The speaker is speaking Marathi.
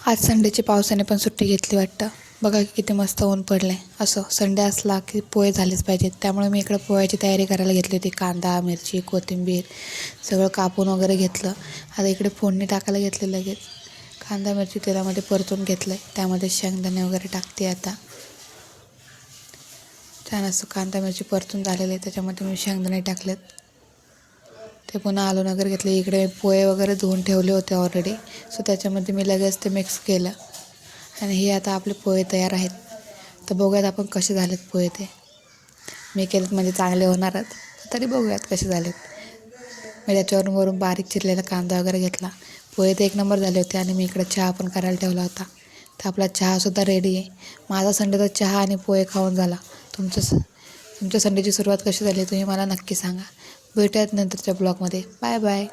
आज संडेची पावसाने पण सुट्टी घेतली वाटतं. बघा की किती मस्त ऊन पडलं आहे. असं संडे असला की पोहे झालेच पाहिजेत. त्यामुळे मी इकडं पोह्याची तयारी करायला घेतली होती. कांदा, मिरची, कोथिंबीर सगळं कापून वगैरे घेतलं. आता इकडे फोडणी टाकायला घेतली लगेच. कांदा मिरची तेलामध्ये परतून घेतलं आहे. त्यामध्ये शेंगदाणे वगैरे टाकते आता. छान असं कांदा मिरची परतून झालेले आहे. त्याच्यामध्ये मी शेंगदाणे टाकलेत. ते पुन्हा आलून वगैरे घेतले. इकडे पोहे वगैरे धुवून ठेवले होते ऑलरेडी. सो त्याच्यामध्ये मी लगेच ते मिक्स केलं आणि हे आता आपले पोहे तयार आहेत. तर बघूयात आपण कसे झालेत पोहे ते. मी केलेत म्हणजे चांगले होणारच, तरी बघूयात कसे झालेत. मी त्याच्यावरून वरून बारीक चिरलेला कांदा वगैरे घेतला. पोहे ते एक नंबर झाले होते आणि मी इकडे चहा पण करायला ठेवला होता. तर आपला चहासुद्धा रेडी आहे. माझा संडेचा चहा आणि पोहे खाऊन झाला. तुमच्या संडेची सुरुवात कशी झाली तुम्ही मला नक्की सांगा. भेटूयात नंतरच्या ब्लॉगमध्ये. Bye bye.